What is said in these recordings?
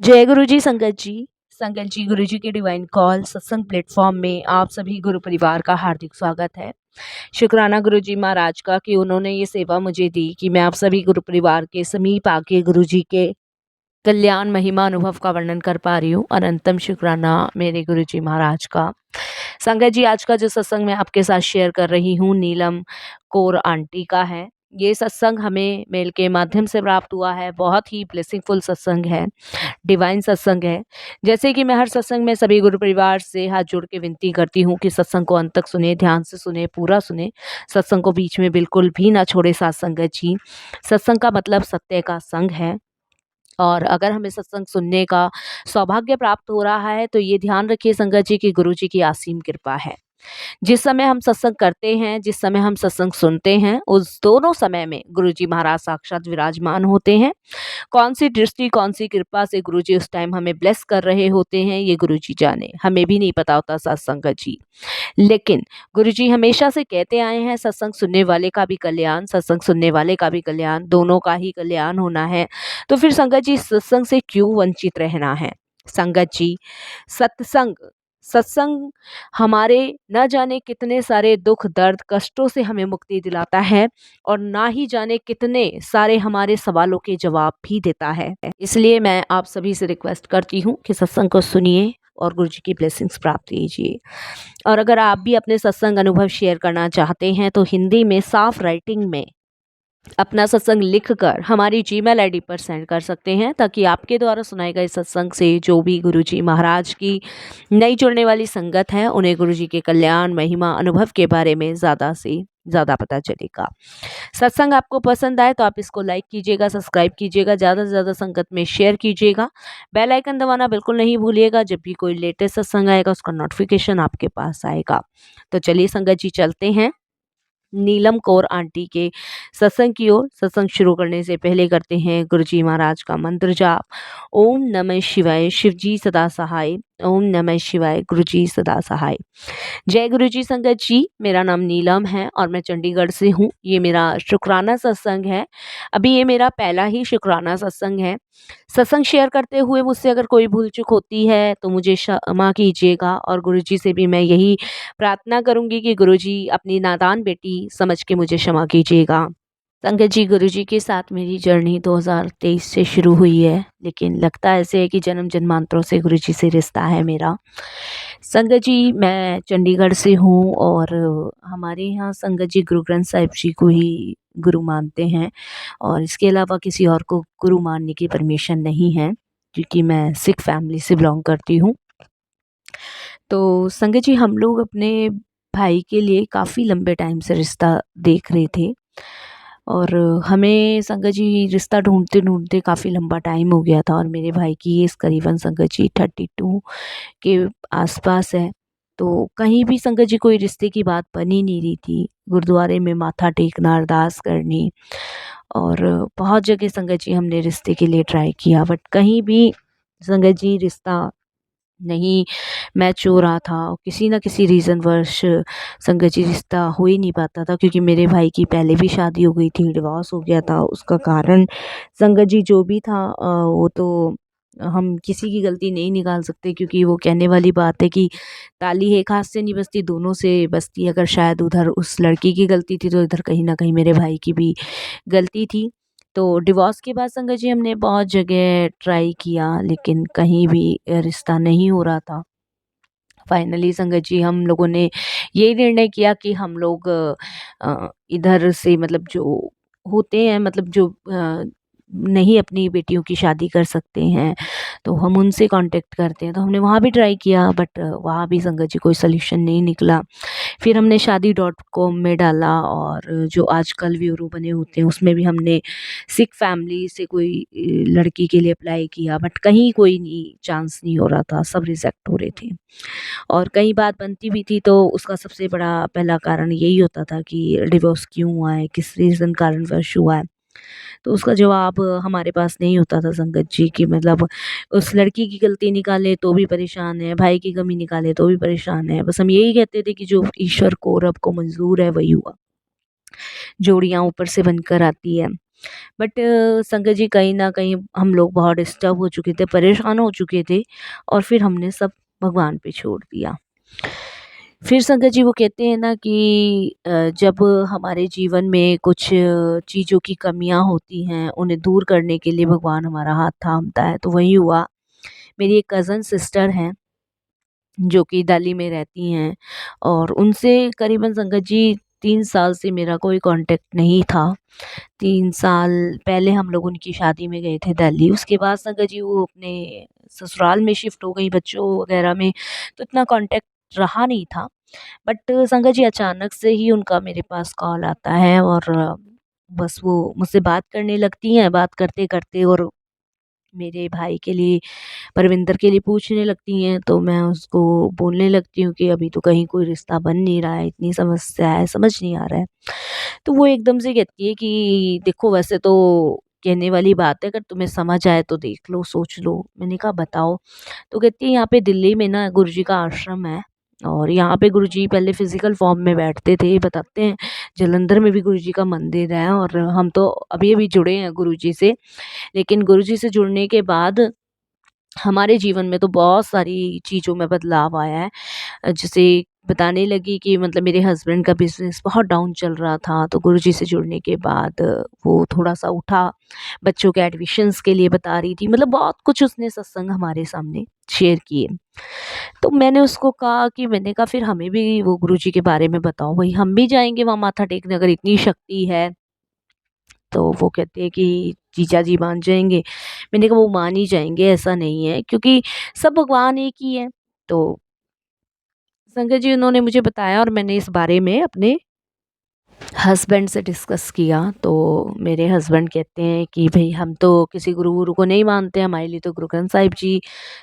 जय गुरु जी संगत जी। संगत जी, गुरु जी के डिवाइन कॉल सत्संग प्लेटफॉर्म में आप सभी गुरु परिवार का हार्दिक स्वागत है। शुक्राना गुरु जी महाराज का कि उन्होंने ये सेवा मुझे दी कि मैं आप सभी गुरु परिवार के समीप आके गुरु जी के कल्याण महिमा अनुभव का वर्णन कर पा रही हूँ। अनंतम शुक्राना मेरे गुरु जी महाराज का। संगत जी, आज का जो सत्संग मैं आपके साथ शेयर कर रही हूँ नीलम कौर आंटी का है। ये सत्संग हमें मेल के माध्यम से प्राप्त हुआ है। बहुत ही ब्लेसिंगफुल सत्संग है, डिवाइन सत्संग है। जैसे कि मैं हर सत्संग में सभी गुरु परिवार से हाथ जोड़ के विनती करती हूँ कि सत्संग को अंत तक सुने, ध्यान से सुने, पूरा सुने। सत्संग को बीच में बिल्कुल भी ना छोड़े साथ संगत जी। सत्संग का मतलब सत्य का संग है। और अगर हमें सत्संग सुनने का सौभाग्य प्राप्त हो रहा है तो ये ध्यान रखिए संगत जी कि गुरु जी की असीम कृपा है। जिस समय हम सत्संग करते हैं, जिस समय हम सत्संग सुनते हैं, उस दोनों समय में गुरु जी महाराज साक्षात विराजमान होते हैं। कौन सी दृष्टि, कौन सी कृपा से गुरुजी उस टाइम हमें ब्लेस कर रहे होते हैं, ये गुरुजी जाने। हमें भी नहीं पता होता सत्संग जी। लेकिन गुरुजी हमेशा से कहते आए हैं सत्संग सुनने वाले का भी कल्याण, सत्संग सुनने वाले का भी कल्याण, दोनों का ही कल्याण होना है। तो फिर संगत जी सत्संग से क्यों वंचित रहना है। संगत जी, सत्संग सत्संग हमारे न जाने कितने सारे दुख दर्द कष्टों से हमें मुक्ति दिलाता है और ना ही जाने कितने सारे हमारे सवालों के जवाब भी देता है। इसलिए मैं आप सभी से रिक्वेस्ट करती हूँ कि सत्संग को सुनिए और गुरु जी की ब्लेसिंग्स प्राप्त कीजिए। और अगर आप भी अपने सत्संग अनुभव शेयर करना चाहते हैं तो हिंदी में साफ राइटिंग में अपना सत्संग लिखकर हमारी जीमेल आईडी पर सेंड कर सकते हैं, ताकि आपके द्वारा सुनाए गए सत्संग से जो भी गुरुजी महाराज की नई जुड़ने वाली संगत है उन्हें गुरुजी के कल्याण महिमा अनुभव के बारे में ज़्यादा से ज़्यादा पता चलेगा। सत्संग आपको पसंद आए तो आप इसको लाइक कीजिएगा, सब्सक्राइब कीजिएगा, ज़्यादा से ज़्यादा संगत में शेयर कीजिएगा। बेल आइकन दबाना बिल्कुल नहीं भूलिएगा। जब भी कोई लेटेस्ट सत्संग आएगा उसका नोटिफिकेशन आपके पास आएगा। तो चलिए संगत जी, चलते हैं नीलम कौर आंटी के सत्संग की ओर। सत्संग शुरू करने से पहले करते हैं गुरुजी महाराज का मंत्र जाप। ओम नमः शिवाय, शिवजी सदा सहाय। ओम नमः शिवाय, गुरुजी सदा सहाय। जय गुरु जी संगत जी। मेरा नाम नीलम है और मैं चंडीगढ़ से हूँ। ये मेरा शुक्राना सत्संग है। अभी ये मेरा पहला ही शुक्राना सत्संग है। सत्संग शेयर करते हुए मुझसे अगर कोई भूल चूक होती है तो मुझे क्षमा कीजिएगा और गुरु जी से भी मैं यही प्रार्थना करूंगी कि गुरु जी अपनी नादान बेटी समझ के मुझे क्षमा कीजिएगा। संगत जी, गुरु जी के साथ मेरी जर्नी 2023 से शुरू हुई है, लेकिन लगता ऐसे है कि जन्म जन्मांतरों से गुरु जी से रिश्ता है मेरा। संगत जी, मैं चंडीगढ़ से हूँ और हमारे यहाँ संगत जी गुरु ग्रंथ साहिब जी को ही गुरु मानते हैं और इसके अलावा किसी और को गुरु मानने की परमिशन नहीं है, क्योंकि मैं सिख फैमिली से बिलोंग करती हूँ। तो संगत जी, हम लोग अपने भाई के लिए काफ़ी लंबे टाइम से रिश्ता देख रहे थे और हमें संगत जी रिश्ता ढूँढते-ढूँढते काफ़ी लंबा टाइम हो गया था और मेरे भाई की एज करीबन संगत जी 32 के आस-पास है। तो कहीं भी संगत जी कोई रिश्ते की बात बन ही नहीं रही थी। गुरुद्वारे में माथा टेकना, अरदास करनी और बहुत जगह संगत जी हमने रिश्ते के लिए ट्राई किया, बट कहीं भी संगत जी रिश्ता नहीं मैच हो रहा था। और किसी न किसी रीज़न वर्ष संगत जी रिश्ता हो ही नहीं पाता था, क्योंकि मेरे भाई की पहले भी शादी हो गई थी, डिवोर्स हो गया था। उसका कारण संगत जी जो भी था वो तो हम किसी की गलती नहीं निकाल सकते, क्योंकि वो कहने वाली बात है कि ताली एक हाथ से नहीं बजती, दोनों से बजती है। अगर शायद उधर उस लड़की की गलती थी तो इधर कहीं न कहीं मेरे भाई की भी गलती थी। तो डिवोर्स के बाद संगत जी हमने बहुत जगह ट्राई किया, लेकिन कहीं भी रिश्ता नहीं हो रहा था। फाइनली संगत जी हम लोगों ने ये निर्णय किया कि हम लोग इधर से मतलब जो होते हैं, मतलब जो नहीं अपनी बेटियों की शादी कर सकते हैं, तो हम उनसे कांटेक्ट करते हैं। तो हमने वहाँ भी ट्राई किया, बट वहाँ भी संगत जी कोई सॉल्यूशन नहीं निकला। फिर हमने शादी.com में डाला और जो आजकल ब्यूरो बने होते हैं उसमें भी हमने सिख फैमिली से कोई लड़की के लिए अप्लाई किया, बट कहीं कोई नहीं, चांस नहीं हो रहा था, सब रिजेक्ट हो रहे थे। और कई बात बनती भी थी तो उसका सबसे बड़ा पहला कारण यही होता था कि डिवोर्स क्यों हुआ है, किस रीज़न कारणवश हुआ है। तो उसका जवाब हमारे पास नहीं होता था संगत जी, कि मतलब उस लड़की की गलती निकाले तो भी परेशान है, भाई की कमी निकाले तो भी परेशान है। बस हम यही कहते थे कि जो ईश्वर को, रब को मंज़ूर है वही हुआ। जोड़ियाँ ऊपर से बनकर आती है। बट संगत जी कहीं न कहीं हम लोग बहुत डिस्टर्ब हो चुके थे, परेशान हो चुके थे और फिर हमने सब भगवान पे छोड़ दिया। फिर संगत जी वो कहते हैं ना कि जब हमारे जीवन में कुछ चीज़ों की कमियाँ होती हैं, उन्हें दूर करने के लिए भगवान हमारा हाथ थामता है, तो वही हुआ। मेरी एक कज़न सिस्टर हैं जो कि दिल्ली में रहती हैं और उनसे करीबन संगत जी 3 साल से मेरा कोई कॉन्टैक्ट नहीं था। 3 साल पहले हम लोग उनकी शादी में गए थे दिल्ली, उसके बाद संगत जी वो अपने ससुराल में शिफ्ट हो गई बच्चों वग़ैरह में, तो इतना कॉन्टैक्ट रहा नहीं था। बट संगत जी अचानक से ही उनका मेरे पास कॉल आता है और बस वो मुझसे बात करने लगती हैं, बात करते-करते और मेरे भाई के लिए परविंदर के लिए पूछने लगती हैं, तो मैं उसको बोलने लगती हूँ कि अभी तो कहीं कोई रिश्ता बन नहीं रहा है, इतनी समस्या है, समझ नहीं आ रहा है। तो वो एकदम से कहती है कि देखो वैसे तो कहने वाली बात है, अगर तुम्हें समझ आए तो देख लो, सोच लो। मैंने कहा बताओ? तो कहती है यहाँ पे दिल्ली में ना गुरुजी का आश्रम है और यहाँ पे गुरुजी पहले फिजिकल फॉर्म में बैठते थे, बताते हैं जालंधर में भी गुरुजी का मंदिर है और हम तो अभी-अभी जुड़े हैं गुरुजी से। लेकिन गुरुजी से जुड़ने के बाद हमारे जीवन में तो बहुत सारी चीज़ों में बदलाव आया है। जैसे बताने लगी कि मतलब मेरे हस्बैंड का बिज़नेस बहुत डाउन चल रहा था, तो गुरुजी से जुड़ने के बाद वो थोड़ा-सा उठा। बच्चों के एडमिशन्स के लिए बता रही थी, मतलब बहुत कुछ उसने सत्संग हमारे सामने शेयर किए। तो मैंने उसको कहा कि मैंने कहा फिर हमें भी वो गुरुजी के बारे में बताओ, भई हम भी जाएँगे वहाँ माथा टेकने अगर इतनी शक्ति है। तो वो कहते हैं कि जीजा जी मान जाएँगे। मैंने कहा वो मान ही जाएँगे, ऐसा नहीं है क्योंकि सब भगवान एक ही है। तो संगत जी उन्होंने मुझे बताया और मैंने इस बारे में अपने हस्बैंड से डिस्कस किया। तो मेरे हस्बैंड कहते हैं कि भई हम तो किसी गुरु वुरु को नहीं मानते, हमारे लिए तो गुरु ग्रंथ साहिब जी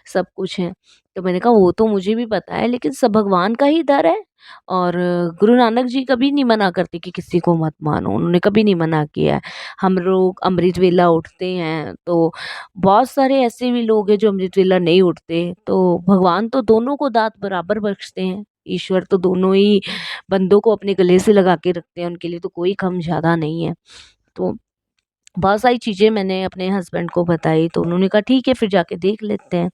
सब कुछ हैं। तो मैंने कहा वो तो मुझे भी पता है, लेकिन सब भगवान का ही दर है और गुरु नानक जी कभी नहीं मना करते कि किसी को मत मानो, उन्होंने कभी नहीं मना किया है। हम लोग अमृत वेला उठते हैं, तो बहुत सारे ऐसे भी लोग हैं जो अमृत वेला नहीं उठते, तो भगवान तो दोनों को दात बराबर बख्शते हैं। ईश्वर तो दोनों ही बंदों को अपने गले से लगा के रखते हैं, उनके लिए तो कोई कम ज़्यादा नहीं है। तो बहुत सारी चीज़ें मैंने अपने हस्बैंड को बताई, तो उन्होंने कहा ठीक है फिर जाके देख लेते हैं।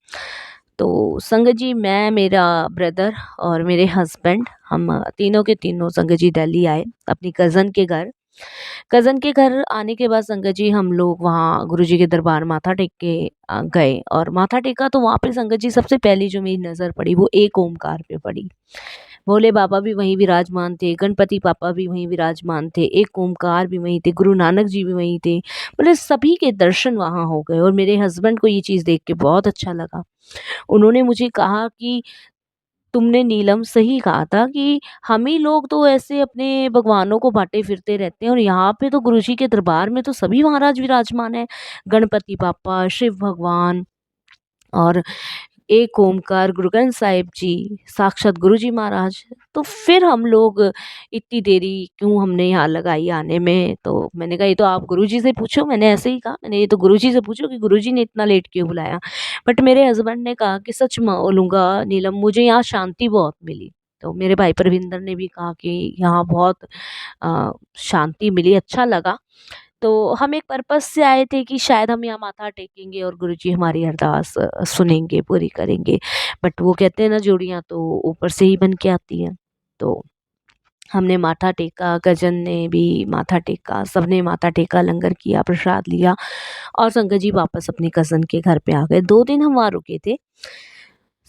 तो संगत जी मैं, मेरा ब्रदर और मेरे हस्बैंड, हम तीनों के तीनों संगत जी दिल्ली आए अपनी कज़न के घर। कज़न के घर आने के बाद संगत जी हम लोग वहाँ गुरुजी के दरबार माथा टेक के गए और माथा टेका तो वहाँ पे संगत जी सबसे पहली जो मेरी नज़र पड़ी वो एक ओमकार पे पड़ी। भोले बाबा भी वहीं विराजमान थे, गणपति पापा भी वहीं विराजमान थे, एक ओमकार भी वहीं थे, गुरु नानक जी भी वहीं थे। मतलब सभी के दर्शन वहाँ हो गए और मेरे हस्बैंड को ये चीज़ देख के बहुत अच्छा लगा। उन्होंने मुझे कहा कि तुमने नीलम सही कहा था कि हम ही लोग तो ऐसे अपने भगवानों को बांटे फिरते रहते हैं और यहाँ पे तो गुरुजी के दरबार में तो सभी महाराज विराजमान हैं। गणपति बापा, शिव भगवान और एक ओमकार गुरु ग्रंथ साहिब जी, साक्षात गुरु जी महाराज। तो फिर हम लोग इतनी देरी क्यों हमने यहाँ लगाई आने में, तो मैंने कहा ये तो आप गुरु जी से पूछो, मैंने ऐसे ही कहा, मैंने ये तो गुरु जी से पूछो कि गुरु जी ने इतना लेट क्यों बुलाया। बट मेरे हस्बैंड ने कहा कि सच बोलूँगा नीलम, मुझे यहाँ शांति बहुत मिली। तो मेरे भाई परविंदर ने भी कहा कि यहाँ बहुत शांति मिली, अच्छा लगा। तो हम एक पर्पस से आए थे कि शायद हम यहाँ माथा टेकेंगे और गुरुजी हमारी अरदास सुनेंगे, पूरी करेंगे। बट वो कहते हैं ना जोड़ियाँ तो ऊपर से ही बन के आती हैं। तो हमने माथा टेका, कज़न ने भी माथा टेका, सबने माथा टेका, लंगर किया, प्रसाद लिया और संगत जी वापस अपनी कज़न के घर पे आ गए। 2 दिन हम वहाँ रुके थे।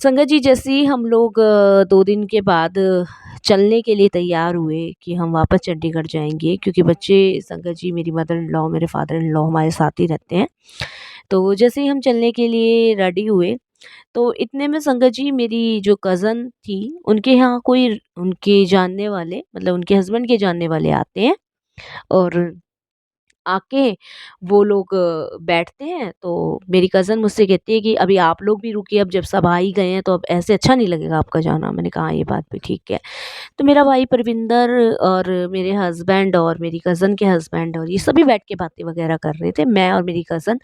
संगत जी जैसे ही हम लोग 2 दिन के बाद चलने के लिए तैयार हुए कि हम वापस चंडीगढ़ जाएँगे, क्योंकि बच्चे संगत जी, मेरी मदर इन लॉ, मेरे फादर इन लॉ हमारे साथ ही रहते हैं। तो जैसे ही हम चलने के लिए रेडी हुए, तो इतने में संगत जी मेरी जो कज़न थी, उनके यहाँ कोई उनके जानने वाले, मतलब उनके हस्बैंड के जानने वाले आते हैं और आके वो लोग बैठते हैं। तो मेरी कज़न मुझसे कहती है कि अभी आप लोग भी रुकिए, अब जब सब आ ही गए हैं तो अब ऐसे अच्छा नहीं लगेगा आपका जाना। मैंने कहा हाँ, ये बात भी ठीक है। तो मेरा भाई परविंदर और मेरे हस्बैंड और मेरी कज़न के हस्बैंड और ये सभी बैठ के बातें वगैरह कर रहे थे। मैं और मेरी कज़न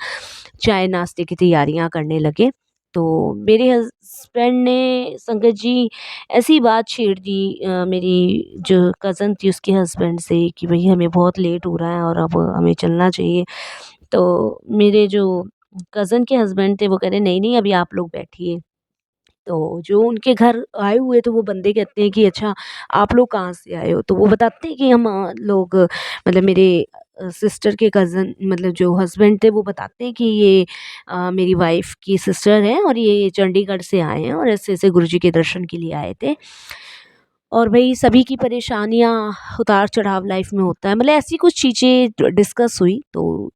चाय नाश्ते की तैयारियाँ करने लगे। तो मेरे हस्बैंड ने संगत जी ऐसी बात छेड़ दी मेरी जो कज़न थी उसके हस्बैंड से कि भई हमें बहुत लेट हो रहा है और अब हमें चलना चाहिए। तो मेरे जो कज़न के हस्बैंड थे वो कह रहे नहीं-नहीं अभी आप लोग बैठिए। तो जो उनके घर आए हुए थे वो बंदे कहते हैं कि अच्छा आप लोग कहाँ से आए हो? तो वो बताते हैं कि हम लोग मतलब मेरे सिस्टर के कज़न मतलब जो हस्बैंड थे वो बताते हैं कि ये मेरी वाइफ़ की सिस्टर हैं और ये चंडीगढ़ से आए हैं और ऐसे-ऐसे गुरुजी के दर्शन के लिए आए थे। और भई सभी की परेशानियाँ उतार-चढ़ाव लाइफ़ में होता है। मतलब ऐसी कुछ चीज़ें डिस्कस हुई तो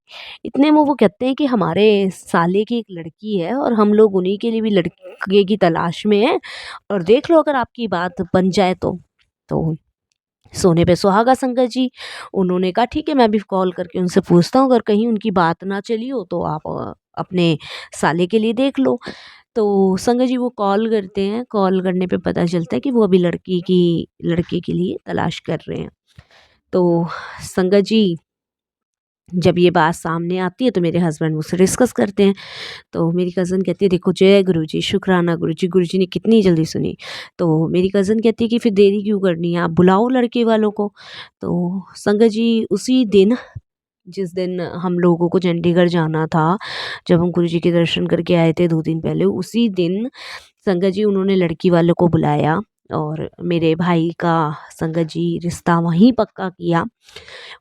इतने में वो कहते हैं कि हमारे साले की एक लड़की है और हम लोग उन्हीं के लिए भी लड़के की तलाश में हैं और देख लो अगर आपकी बात बन जाए तो। तो सोने पे सुहागा संगत जी। उन्होंने कहा ठीक है मैं अभी कॉल करके उनसे पूछता हूँ अगर कहीं उनकी बात ना चली हो तो आप अपने साले के लिए देख लो। तो संगत जी वो कॉल करते हैं, कॉल करने पे पता चलता है कि वो अभी लड़के के लिए तलाश कर रहे हैं। तो संगत जी जब ये बात सामने आती है तो मेरे हस्बैंड मुझसे डिस्कस करते हैं। तो मेरी कज़न कहती है देखो जय गुरुजी, शुक्राना गुरुजी, गुरुजी ने कितनी जल्दी सुनी। तो मेरी कज़न कहती है कि फिर देरी क्यों करनी है, आप बुलाओ लड़के वालों को। तो संगत जी उसी दिन जिस दिन हम लोगों को चंडीगढ़ जाना था, जब हम गुरुजी के दर्शन करके आए थे 2 दिन पहले, उसी दिन संगत जी उन्होंने लड़की वालों को बुलाया और मेरे भाई का संगत जी रिश्ता वहीं पक्का किया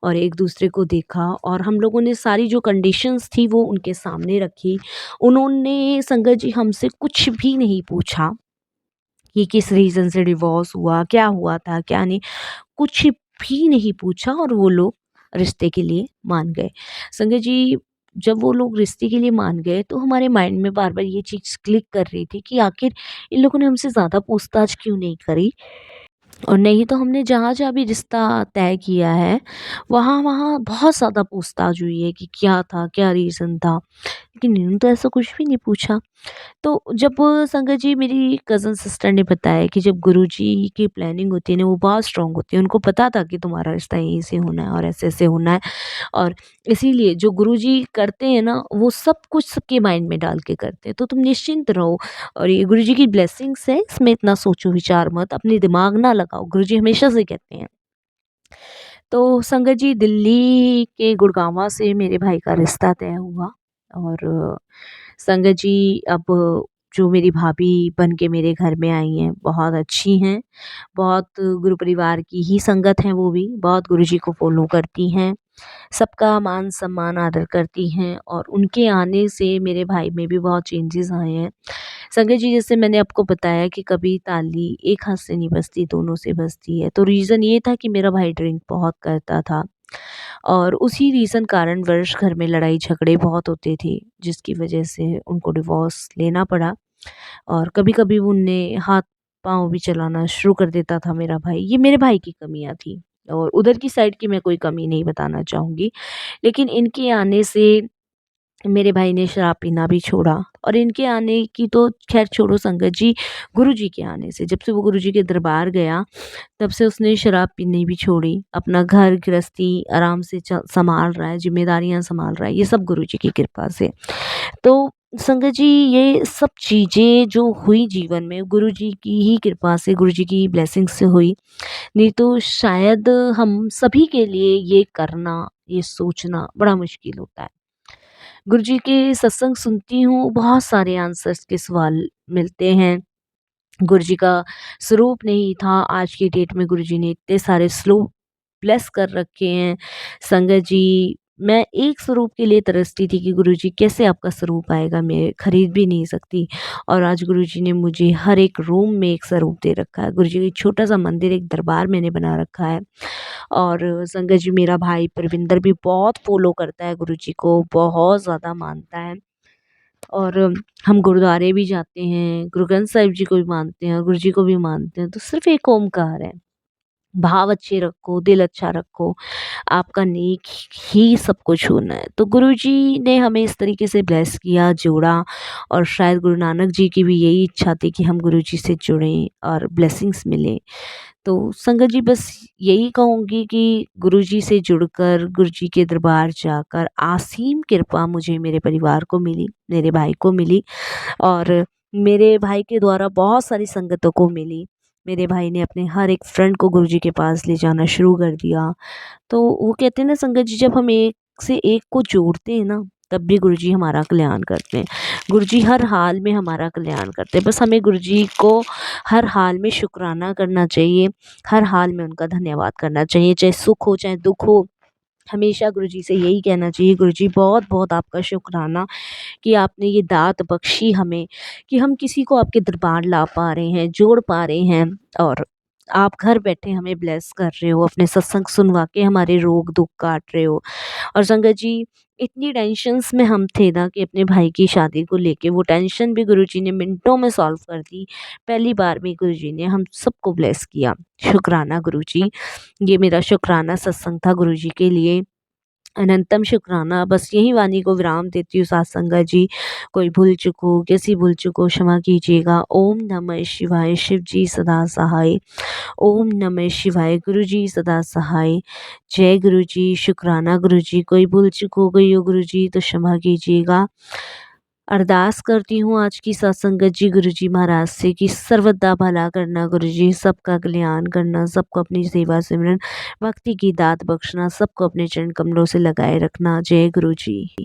और एक दूसरे को देखा और हम लोगों ने सारी जो कंडीशंस थी वो उनके सामने रखी। उन्होंने संगत जी हमसे कुछ भी नहीं पूछा कि किस रीज़न से डिवोर्स हुआ, क्या हुआ था, क्या नहीं, कुछ भी नहीं पूछा और वो लोग रिश्ते के लिए मान गए। संगत जी जब वो लोग रिश्ते के लिए मान गए तो हमारे माइंड में बार-बार ये चीज़ क्लिक कर रही थी कि आखिर इन लोगों ने हमसे ज़्यादा पूछताछ क्यों नहीं करी? और नहीं तो हमने जहाँ-जहाँ भी रिश्ता तय किया है, वहाँ-वहाँ बहुत ज़्यादा पूछताछ हुई है कि क्या था, क्या रीज़न था? लेकिन इन्होंने तो ऐसा कुछ भी नहीं पूछा। तो जब संगत जी मेरी कज़न सिस्टर ने बताया कि जब गुरुजी की प्लानिंग होती है ना वो बहुत स्ट्रॉन्ग होती है। उनको पता था कि तुम्हारा रिश्ता यहीं से होना है और ऐसे-ऐसे होना है और इसीलिए जो गुरुजी करते हैं ना वो सब कुछ सबके माइंड में डाल के करते हैं। तो तुम निश्चिंत रहो और ये गुरुजी की ब्लेसिंग्स है इसमें इतना सोचो विचार मत, अपनी दिमाग ना लगाओ। गुरुजी हमेशा से कहते हैं। तो संगत जी दिल्ली के गुड़गाँवा से मेरे भाई का रिश्ता तय हुआ और संगत जी अब जो मेरी भाभी बन के मेरे घर में आई हैं बहुत अच्छी हैं, बहुत गुरु परिवार की ही संगत हैं वो भी, बहुत गुरुजी को फ़ॉलो करती हैं, सबका मान सम्मान आदर करती हैं और उनके आने से मेरे भाई में भी बहुत चेंजेस आए हैं। संगत जी जैसे मैंने आपको बताया कि कभी ताली एक हाथ से नहीं बजती दोनों से बजती है, तो रीज़न ये था कि मेरा भाई ड्रिंक बहुत करता था और उसी रीज़न कारणवश घर में लड़ाई झगड़े बहुत होते थे, जिसकी वजह से उनको डिवोर्स लेना पड़ा और कभी-कभी वो उनने हाथ-पाँव भी चलाना शुरू कर देता था मेरा भाई। ये मेरे भाई की कमियाँ थी और उधर की साइड की मैं कोई कमी नहीं बताना चाहूँगी। लेकिन इनके आने से मेरे भाई ने शराब पीना भी छोड़ा और इनके आने की तो ख़ैर छोड़ो संगत जी, गुरुजी के आने से जब से वो गुरुजी के दरबार गया, तब से उसने शराब पीनी भी छोड़ी। अपना घर गृहस्थी आराम से सँभाल रहा है, ज़िम्मेदारियाँ सँभाल रहा है, ये सब गुरुजी की कृपा से। तो संगत जी ये सब चीज़ें जो हुई जीवन में गुरुजी की ही कृपा से, गुरुजी की ब्लेसिंग से हुई। नहीं तो शायद हम सभी के लिए ये करना, ये सोचना बड़ा मुश्किल होता है। गुरुजी के सत्संग सुनती हूँ, बहुत सारे आंसर्स के सवाल मिलते हैं। गुरुजी का स्वरूप नहीं था, आज की डेट में गुरुजी ने इतने सारे स्वरूप ब्लेस कर रखे हैं। संगत जी, मैं एक स्वरूप के लिए तरसती थी कि गुरुजी कैसे आपका स्वरूप आएगा, मैं खरीद भी नहीं सकती और आज गुरुजी ने मुझे हर एक रूम में एक स्वरूप दे रखा है। गुरुजी का एक छोटा-सा मंदिर, एक दरबार मैंने बना रखा है और संगत जी मेरा भाई परविंदर भी बहुत फ़ॉलो करता है गुरुजी को, बहुत ज़्यादा मानता है। और हम गुरुद्वारे भी जाते हैं, गुरु ग्रंथ साहिब जी को भी मानते हैं और गुरु जी को भी मानते हैं, तो सिर्फ़ एक ओमकार है। भाव अच्छे रखो, दिल अच्छा रखो, आपका नेक ही सबको छूना है। तो गुरुजी ने हमें इस तरीके से ब्लेस किया, जोड़ा, और शायद गुरु नानक जी की भी यही इच्छा थी कि हम गुरुजी से जुड़ें और ब्लेसिंग्स मिलें। तो संगत जी, बस यही कहूँगी कि गुरुजी से जुड़कर, गुरुजी के दरबार जाकर असीम कृपा मुझे मेरे परिवार को मिली, मेरे भाई को मिली, और मेरे भाई के द्वारा बहुत सारी संगतों को मिली। मेरे भाई ने अपने हर एक फ्रेंड को गुरुजी के पास ले जाना शुरू कर दिया। तो वो कहते हैं ना संगत जी, जब हम एक से एक को जोड़ते हैं ना, तब भी गुरुजी हमारा कल्याण करते हैं। गुरुजी हर हाल में हमारा कल्याण करते हैं। बस हमें गुरुजी को हर हाल में शुक्राना करना चाहिए, हर हाल में उनका धन्यवाद करना चाहिए, चाहे सुख हो चाहे दुख हो। हमेशा गुरुजी से यही कहना चाहिए, गुरुजी बहुत बहुत आपका शुक्राना कि आपने ये दात बख्शी हमें, कि हम किसी को आपके दरबार ला पा रहे हैं, जोड़ पा रहे हैं, और आप घर बैठे हमें ब्लेस कर रहे हो, अपने सत्संग सुनवा के हमारे रोग दुख काट रहे हो। और संगत जी, इतनी टेंशन्स में हम थे ना कि अपने भाई की शादी को लेके, वो टेंशन भी गुरुजी ने मिनटों में सॉल्व कर दी। पहली बार में गुरुजी ने हम सबको ब्लेस किया। शुक्राना गुरुजी। ये मेरा शुक्राना सत्संग था गुरुजी के लिए। अनंतम शुक्राना। बस यही वाणी को विराम देती हूँ साथ संगत जी। कोई भूल चूक हो, कैसी भूल चूक हो, क्षमा कीजिएगा। ओम नमः शिवाय। शिव जी सदा सहाय। ओम नमः शिवाय। गुरु जी सदा सहाय। जय गुरु जी। शुक्राना गुरु जी। कोई भूल चूक हो गई हो गुरु जी तो क्षमा कीजिएगा। अरदास करती हूँ आज की सत्संगत जी गुरु जी महाराज से कि सर्वदा भला करना गुरु जी, सबका कल्याण करना, सबको अपनी सेवा सिमरन भक्ति की दात बख्शना, सबको अपने चरण कमलों से लगाए रखना। जय गुरु जी।